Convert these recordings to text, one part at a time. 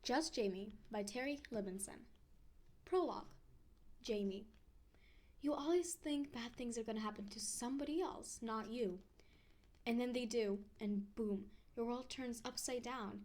Just Jamie by Terry Libinson. Prologue. Jamie. You always think bad things are going to happen to somebody else, not you. And then they do, and boom, your world turns upside down.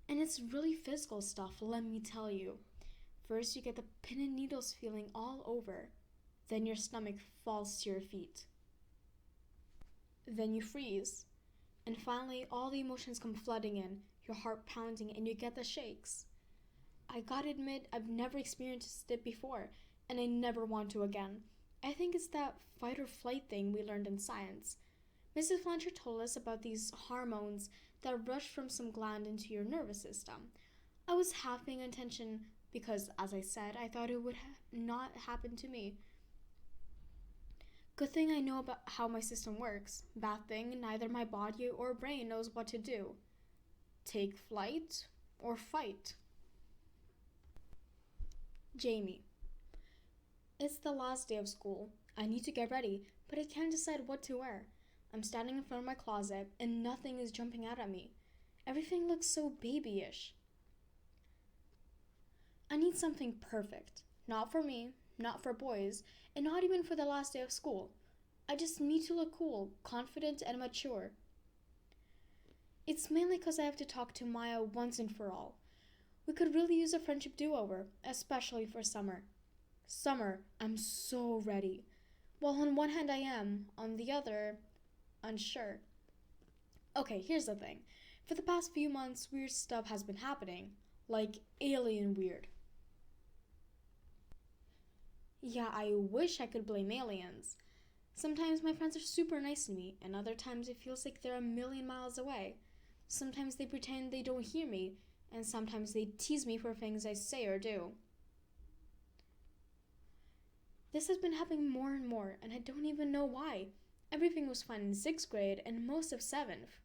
And it's really physical stuff, let me tell you. First, you get the pin and needles feeling all over. Then your stomach falls to your feet. Then you freeze. And finally, all the emotions come flooding in, your heart pounding, and you get the shakes. I gotta admit, I've never experienced it before, and I never want to again. I think it's that fight or flight thing we learned in science. Mrs. Fletcher told us about these hormones that rush from some gland into your nervous system. I was half paying attention because, as I said, I thought it would not happen to me. Good thing I know about how my system works. Bad thing, neither my body or brain knows what to do. Take flight or fight. Jamie. It's the last day of school. I need to get ready, but I can't decide what to wear. I'm standing in front of my closet and nothing is jumping out at me. Everything looks so babyish. I need something perfect. Not for me, not for boys, and not even for the last day of school. I just need to look cool, confident, and mature. It's mainly because I have to talk to Maya once and for all. We could really use a friendship do-over, especially for summer. Summer, I'm so ready. Well, on one hand I am, on the other, unsure. Okay, here's the thing. For the past few months, weird stuff has been happening. Like alien weird. Yeah, I wish I could blame aliens. Sometimes my friends are super nice to me, and other times it feels like they're a million miles away. Sometimes they pretend they don't hear me, and sometimes they tease me for things I say or do. This has been happening more and more, and I don't even know why. Everything was fine in 6th grade and most of 7th.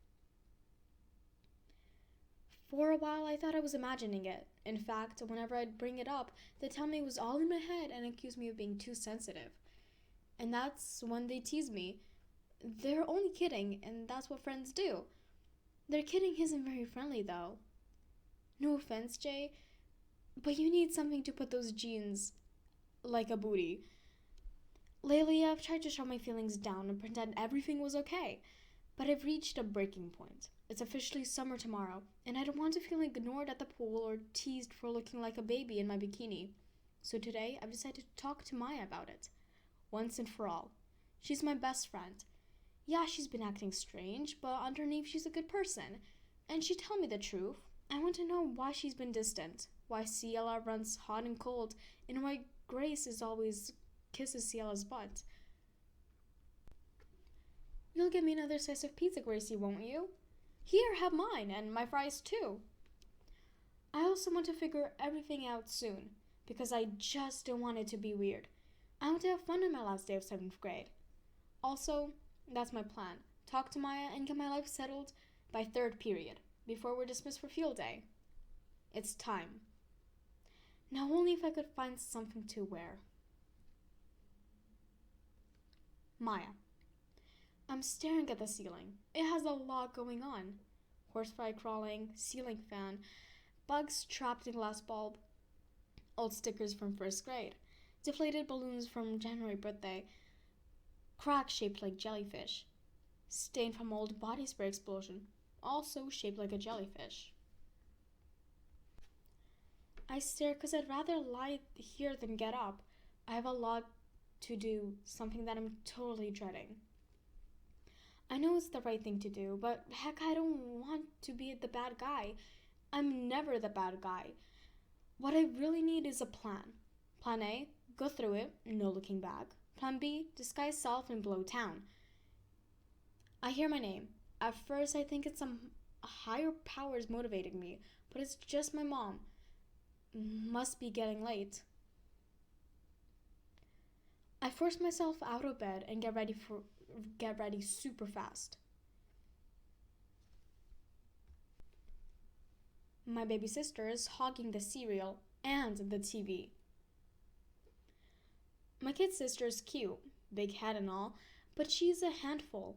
For a while, I thought I was imagining it. In fact, whenever I'd bring it up, they'd tell me it was all in my head and accuse me of being too sensitive. And that's when they tease me. They're only kidding, and that's what friends do. Their kidding isn't very friendly, though. No offense, Jay, but you need something to put those jeans like a booty. Lately, I've tried to shut my feelings down and pretend everything was okay, but I've reached a breaking point. It's officially summer tomorrow, and I don't want to feel ignored at the pool or teased for looking like a baby in my bikini. So today, I've decided to talk to Maya about it, once and for all. She's my best friend. Yeah, she's been acting strange, but underneath she's a good person, and she'd tell me the truth. I want to know why she's been distant, why Ciela runs hot and cold, and why Grace is always kisses Ciela's butt. You'll get me another slice of pizza, Gracie, won't you? Here, have mine, and my fries too. I also want to figure everything out soon, because I just don't want it to be weird. I want to have fun on my last day of 7th grade. Also, that's my plan. Talk to Maya and get my life settled by 3rd period, before we're dismissed for field day. It's time. Now only if I could find something to wear. Maya. I'm staring at the ceiling. It has a lot going on. Horsefly crawling, ceiling fan, bugs trapped in glass bulb, old stickers from 1st grade, deflated balloons from January birthday, cracks shaped like jellyfish, stain from old body spray explosion, also shaped like a jellyfish. I stare because I'd rather lie here than get up. I have a lot to do, something that I'm totally dreading. I know it's the right thing to do, but heck, I don't want to be the bad guy. I'm never the bad guy. What I really need is a plan. Plan A, go through it, no looking back. Plan B, disguise self and blow town. I hear my name. At first, I think it's some higher powers motivating me, but it's just my mom. Must be getting late. I force myself out of bed and get ready super fast. My baby sister is hogging the cereal and the TV. My kid sister is cute, big head and all, but she's a handful.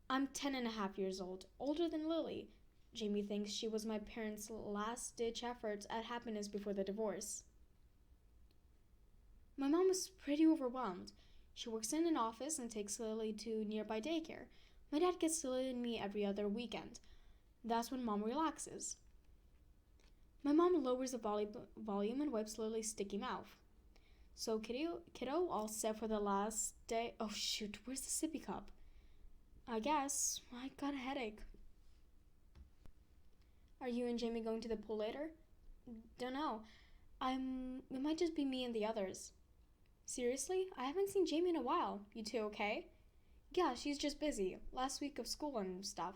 I'm 10 and a half years old, older than Lily. Jamie thinks she was my parents' last-ditch efforts at happiness before the divorce. My mom is pretty overwhelmed. She works in an office and takes Lily to nearby daycare. My dad gets Lily and me every other weekend. That's when mom relaxes. My mom lowers the volume and wipes Lily's sticky mouth. So, kiddo, all set for the last day. Oh shoot, where's the sippy cup? I guess. I got a headache. Are you and Jamie going to the pool later? Dunno. It might just be me and the others. Seriously? I haven't seen Jamie in a while. You two okay? Yeah, she's just busy. Last week of school and stuff.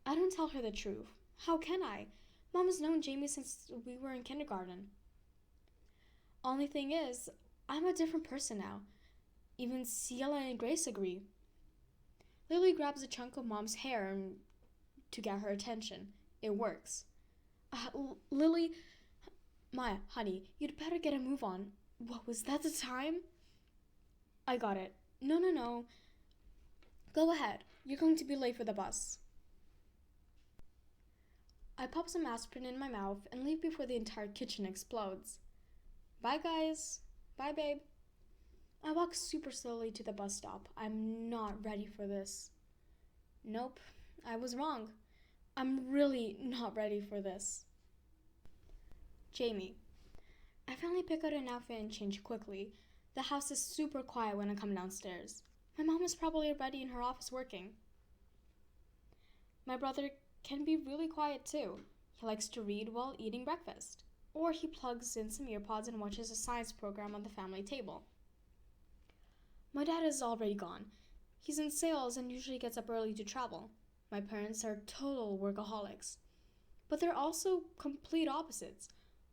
I don't tell her the truth. How can I? Mom has known Jamie since we were in kindergarten. Only thing is, I'm a different person now. Even Ciela and Grace agree. Lily grabs a chunk of Mom's hair to get her attention. It works. Lily... Maya, honey, you'd better get a move on. What, was that the time? I got it. No. Go ahead. You're going to be late for the bus. I pop some aspirin in my mouth and leave before the entire kitchen explodes. Bye, guys. Bye, babe. I walk super slowly to the bus stop. I'm not ready for this. Nope, I was wrong. I'm really not ready for this. Jamie. I finally pick out an outfit and change quickly. The house is super quiet when I come downstairs. My mom is probably already in her office working. My brother can be really quiet too. He likes to read while eating breakfast. Or he plugs in some earpods and watches a science program on the family table. My dad is already gone. He's in sales and usually gets up early to travel. My parents are total workaholics. But they're also complete opposites.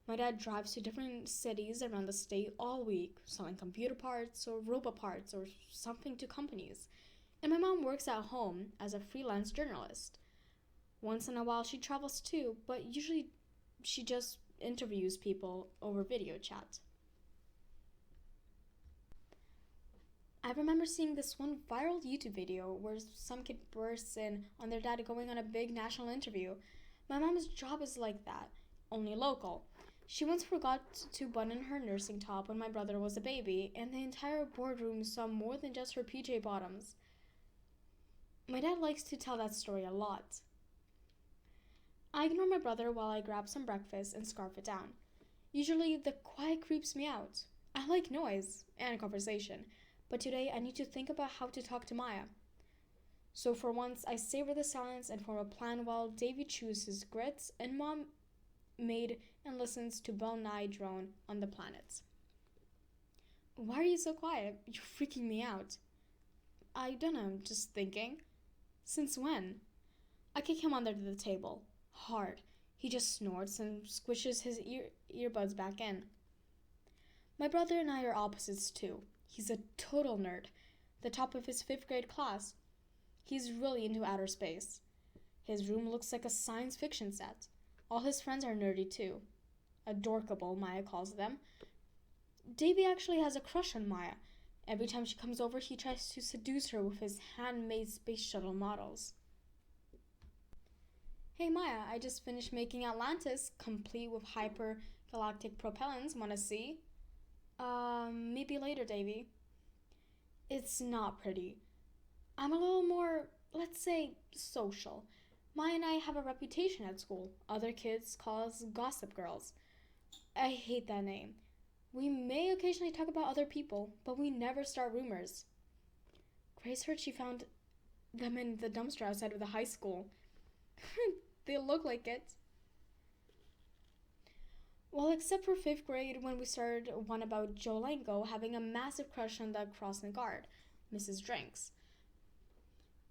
My dad drives to different cities around the state all week, selling computer parts or robot parts or something to companies. And my mom works at home as a freelance journalist. Once in a while she travels too, but usually she just interviews people over video chat. I remember seeing this one viral YouTube video where some kid bursts in on their dad going on a big national interview. My mom's job is like that, only local. She once forgot to button her nursing top when my brother was a baby, and the entire boardroom saw more than just her PJ bottoms. My dad likes to tell that story a lot. I ignore my brother while I grab some breakfast and scarf it down. Usually the quiet creeps me out. I like noise and conversation, but today I need to think about how to talk to Maya. So for once, I savor the silence and form a plan while Davy chews his grits and Mom made and listens to Bell Nye drone on the planets. Why are you so quiet? You're freaking me out. I don't know, I'm just thinking. Since when? I kick him under the table. Hard. He just snorts and squishes his earbuds back in. My brother and I are opposites too. He's a total nerd. The top of his 5th grade class. He's really into outer space. His room looks like a science fiction set. All his friends are nerdy too. Adorkable, Maya calls them. Davy actually has a crush on Maya. Every time she comes over, he tries to seduce her with his handmade space shuttle models. Hey Maya, I just finished making Atlantis, complete with hypergalactic propellants. Wanna see? Maybe later, Davy. It's not pretty. I'm a little more, let's say, social. Maya and I have a reputation at school. Other kids call us gossip girls. I hate that name. We may occasionally talk about other people, but we never start rumors. Grace heard she found them in the dumpster outside of the high school. They look like it. Well, except for 5th grade when we started one about Joe Lango having a massive crush on the crossing guard, Mrs. Drinks.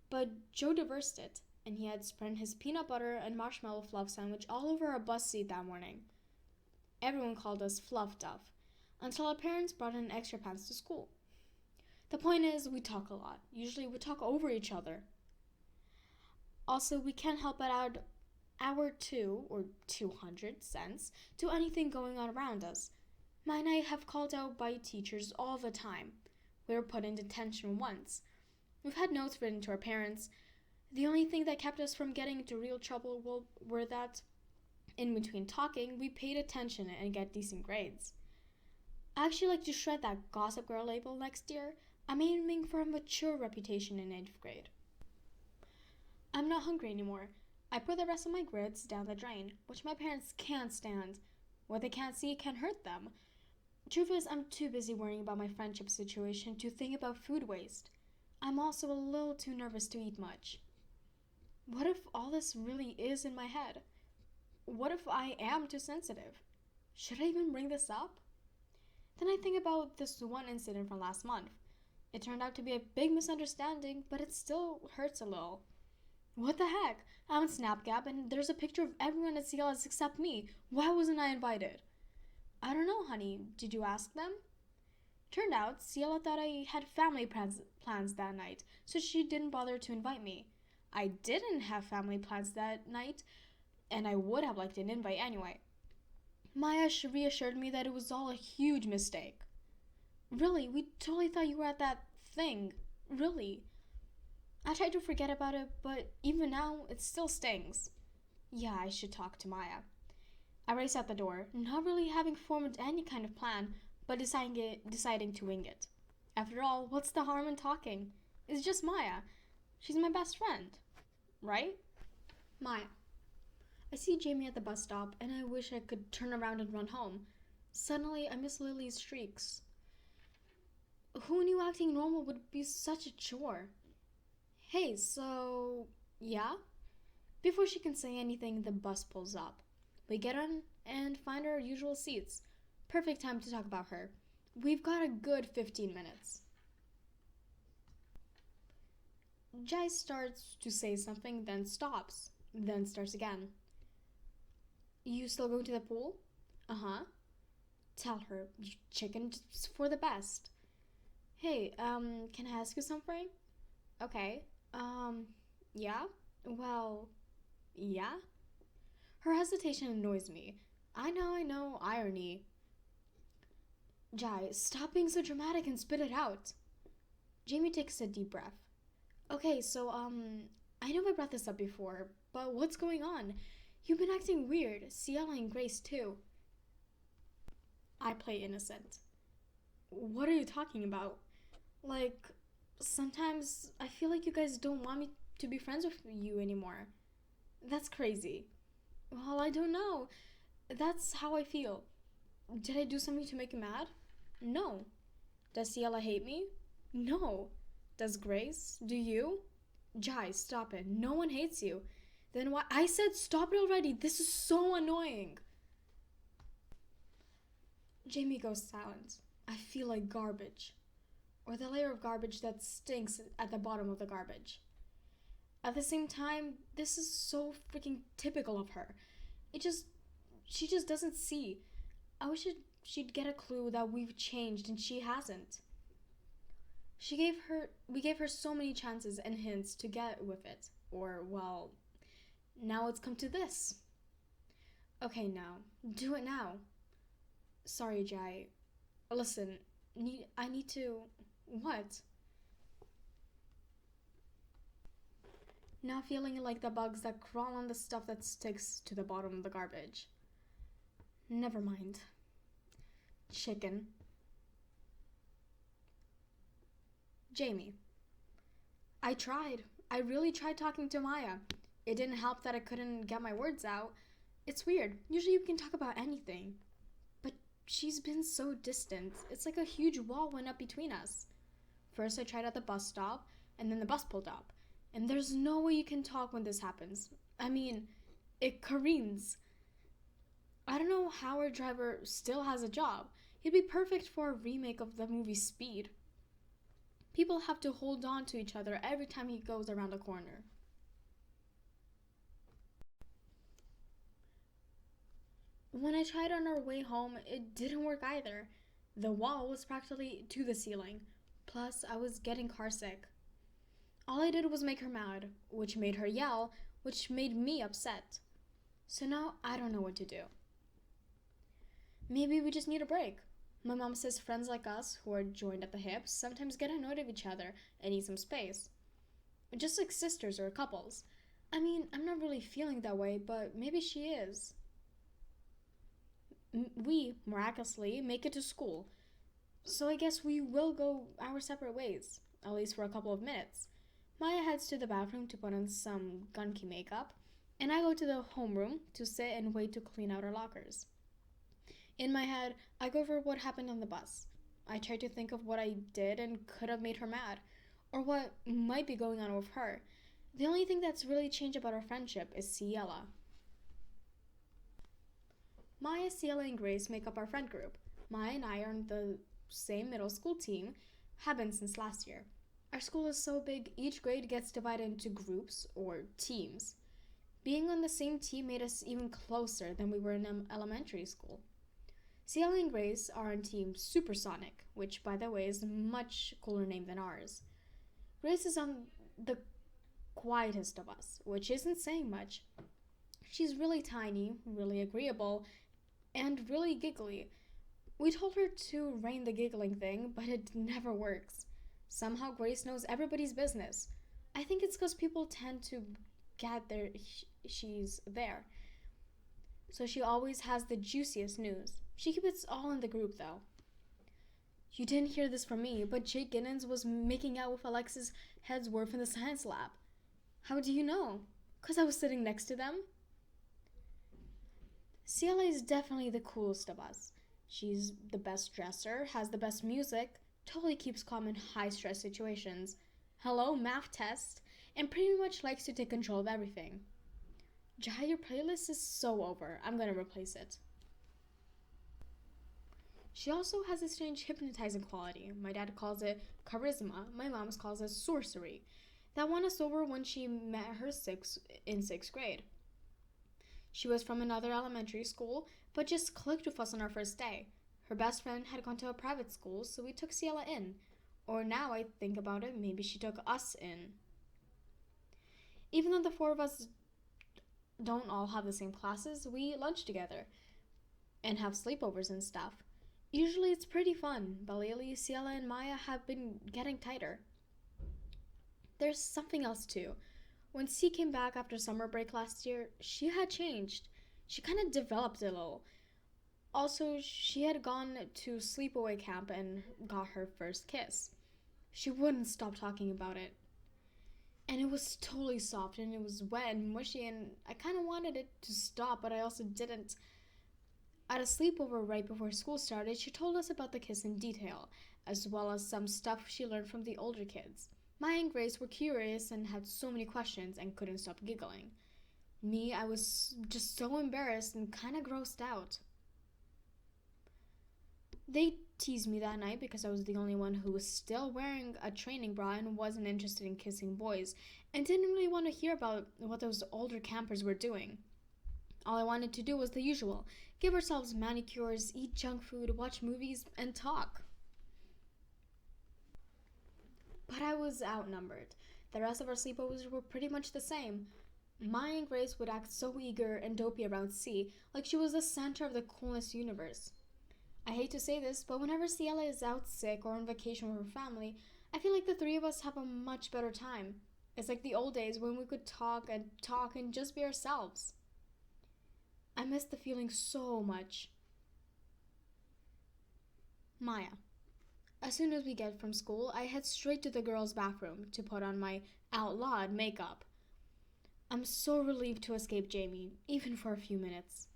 But Joe reversed it, and he had spread his peanut butter and marshmallow fluff sandwich all over our bus seat that morning. Everyone called us Fluff Duff, until our parents brought in extra pants to school. The point is, we talk a lot. Usually we talk over each other. Also, we can't help but add our 2 or 200 cents to anything going on around us. Maya and I have called out by teachers all the time. We were put in detention once. We've had notes written to our parents. The only thing that kept us from getting into real trouble were that, in between talking, we paid attention and get decent grades. I actually like to shred that Gossip Girl label next year. I'm aiming for a mature reputation in 8th grade. I'm not hungry anymore. I put the rest of my grits down the drain, which my parents can't stand. What they can't see can hurt them. Truth is, I'm too busy worrying about my friendship situation to think about food waste. I'm also a little too nervous to eat much. What if all this really is in my head? What if I am too sensitive? Should I even bring this up? Then I think about this one incident from last month. It turned out to be a big misunderstanding, but it still hurts a little. What the heck? I'm on Snapchat and there's a picture of everyone at CLS except me. Why wasn't I invited? I don't know, honey. Did you ask them? Turned out, Ciela thought I had family plans that night, so she didn't bother to invite me. I didn't have family plans that night, and I would have liked an invite anyway. Maya reassured me that it was all a huge mistake. Really, we totally thought you were at that thing. Really. I tried to forget about it, but even now, it still stings. Yeah, I should talk to Maya. I raced out the door, not really having formed any kind of plan, but deciding to wing it. After all, what's the harm in talking? It's just Maya. She's my best friend. Right? Maya. I see Jaime at the bus stop, and I wish I could turn around and run home. Suddenly, I miss Lily's shrieks. Who knew acting normal would be such a chore? Hey, so... yeah? Before she can say anything, the bus pulls up. We get on and find our usual seats. Perfect time to talk about her. We've got a good 15 minutes. Jai starts to say something, then stops, then starts again. You still going to the pool? Uh-huh. Tell her, you chicken, just for the best. Hey, can I ask you something? Okay, yeah? Well, yeah? Her hesitation annoys me. I know, irony. Jai, stop being so dramatic and spit it out. Jaime takes a deep breath. Okay, so, I know I brought this up before, but what's going on? You've been acting weird, Ciela and Grace too. I play innocent. What are you talking about? Like, sometimes I feel like you guys don't want me to be friends with you anymore. That's crazy. Well, I don't know. That's how I feel. Did I do something to make you mad? No. Does Ciela hate me? No. Does Grace? Do you? Jai, stop it. No one hates you. Then why? I said stop it already. This is so annoying. Jaime goes silent. I feel like garbage. Or the layer of garbage that stinks at the bottom of the garbage. At the same time, this is so freaking typical of her. She just doesn't see. I wish she'd get a clue that we've changed and she hasn't. We gave her so many chances and hints to get with it. Or, well, now it's come to this. Okay, now. Do it now. Sorry, Jai. Listen, I need to... What? Now feeling like the bugs that crawl on the stuff that sticks to the bottom of the garbage. Never mind. Chicken. Jaime. I tried. I really tried talking to Maya. It didn't help that I couldn't get my words out. It's weird. Usually we can talk about anything. But she's been so distant. It's like a huge wall went up between us. First I tried at the bus stop, and then the bus pulled up. And there's no way you can talk when this happens. I mean, it careens. I don't know how our driver still has a job. He'd be perfect for a remake of the movie Speed. People have to hold on to each other every time he goes around a corner. When I tried on our way home, it didn't work either. The wall was practically to the ceiling. Plus, I was getting carsick. All I did was make her mad, which made her yell, which made me upset. So now I don't know what to do. Maybe we just need a break. My mom says friends like us, who are joined at the hips, sometimes get annoyed of each other and need some space. just like sisters or couples. I mean, I'm not really feeling that way, but maybe she is. We, miraculously, make it to school. So I guess we will go our separate ways, at least for a couple of minutes. Maya heads to the bathroom to put on some gunky makeup, and I go to the homeroom to sit and wait to clean out our lockers. In my head, I go over what happened on the bus. I try to think of what I did and could have made her mad, or what might be going on with her. The only thing that's really changed about our friendship is Ciela. Maya, Ciela, and Grace make up our friend group. Maya and I are on the same middle school team, have been since last year. Our school is so big, each grade gets divided into groups, or teams. Being on the same team made us even closer than we were in elementary school. Ciela and Grace are on team Supersonic, which, by the way, is a much cooler name than ours. Grace is on the quietest of us, which isn't saying much. She's really tiny, really agreeable, and really giggly. We told her to rein the giggling thing, but it never works. Somehow Grace knows everybody's business. I think it's because people tend to get there she's there. So she always has the juiciest news. She keeps it all in the group though. You didn't hear this from me, but Jake Ginnens was making out with Alexis Headsworth in the science lab. How do you know? 'Cause I was sitting next to them? Ciela is definitely the coolest of us. She's the best dresser, has the best music, totally keeps calm in high stress situations. Hello, math test, and pretty much likes to take control of everything. Jai, your playlist is so over. I'm gonna replace it. She also has a strange hypnotizing quality. My dad calls it charisma. My mom calls it sorcery. That won us over when she met her in sixth grade. She was from another elementary school, but just clicked with us on our first day. Her best friend had gone to a private school, so we took Ciela in. Or now I think about it, maybe she took us in. Even though the four of us don't all have the same classes, we lunch together and have sleepovers and stuff. Usually it's pretty fun, but lately Ciela and Maya have been getting tighter. There's something else too. When C came back after summer break last year, she had changed. She kind of developed a little. Also, she had gone to sleepaway camp and got her first kiss. She wouldn't stop talking about it. And it was totally soft and it was wet and mushy and I kind of wanted it to stop, but I also didn't. At a sleepover right before school started, she told us about the kiss in detail, as well as some stuff she learned from the older kids. Maya and Grace were curious and had so many questions and couldn't stop giggling. Me, I was just so embarrassed and kind of grossed out. They teased me that night because I was the only one who was still wearing a training bra and wasn't interested in kissing boys and didn't really want to hear about what those older campers were doing. All I wanted to do was the usual: give ourselves manicures, eat junk food, watch movies, and talk. But I was outnumbered. The rest of our sleepovers were pretty much the same. Maya and Grace would act so eager and dopey around C, like she was the center of the coolest universe. I hate to say this, but whenever Ciela is out sick or on vacation with her family, I feel like the three of us have a much better time. It's like the old days when we could talk and just be ourselves. I miss the feeling so much. Maya. As soon as we get from school, I head straight to the girls' bathroom to put on my outlawed makeup. I'm so relieved to escape Jaime, even for a few minutes.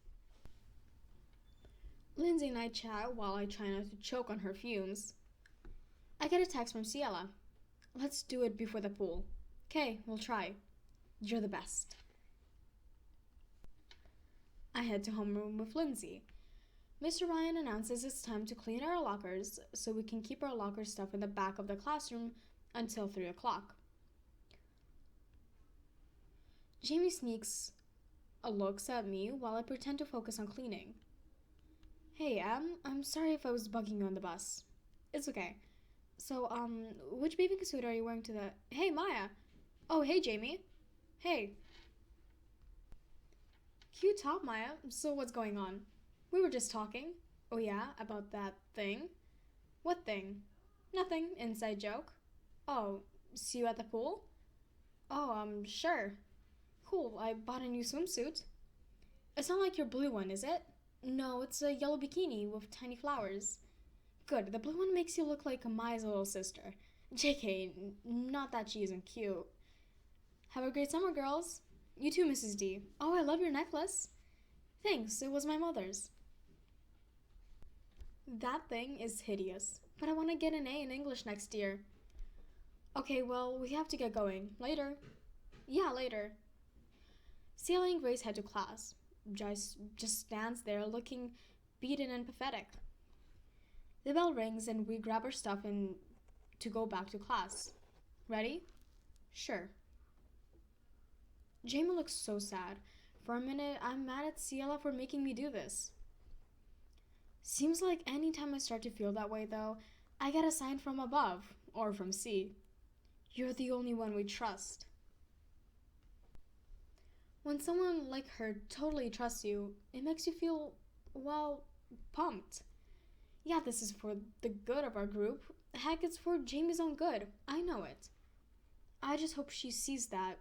Lindsay and I chat while I try not to choke on her fumes. I get a text from Ciela. Let's do it before the pool. Okay, we'll try. You're the best. I head to homeroom with Lindsay. Mr. Ryan announces it's time to clean our lockers so we can keep our locker stuff in the back of the classroom until 3 o'clock. Jaime sneaks a looks at me while I pretend to focus on cleaning. Hey, I'm sorry if I was bugging you on the bus. It's okay. So, which bathing suit are you wearing to the... Hey, Maya! Oh, hey, Jaime! Hey! Cute top, Maya. So what's going on? We were just talking. Oh yeah, about that thing? What thing? Nothing. Inside joke. Oh, see you at the pool? Oh, sure. Cool, I bought a new swimsuit. It's not like your blue one, is it? No, it's a yellow bikini with tiny flowers. Good, the blue one makes you look like Maya's little sister. JK, not that she isn't cute. Have a great summer, girls. You too, Mrs. D. Oh, I love your necklace. Thanks, it was my mother's. That thing is hideous, but I want to get an A in English next year. Okay, well, we have to get going. Later. Yeah, later. Celia and Grace head to class. Just stands there looking beaten and pathetic. The bell rings and we grab our stuff and to go back to class. Ready? Sure. Jaime looks so sad. For a minute, I'm mad at Ciela for making me do this. Seems like anytime I start to feel that way, though, I get a sign from above, or from C. You're the only one we trust. When someone like her totally trusts you, it makes you feel, well, pumped. Yeah, this is for the good of our group. Heck, it's for Jamie's own good. I know it. I just hope she sees that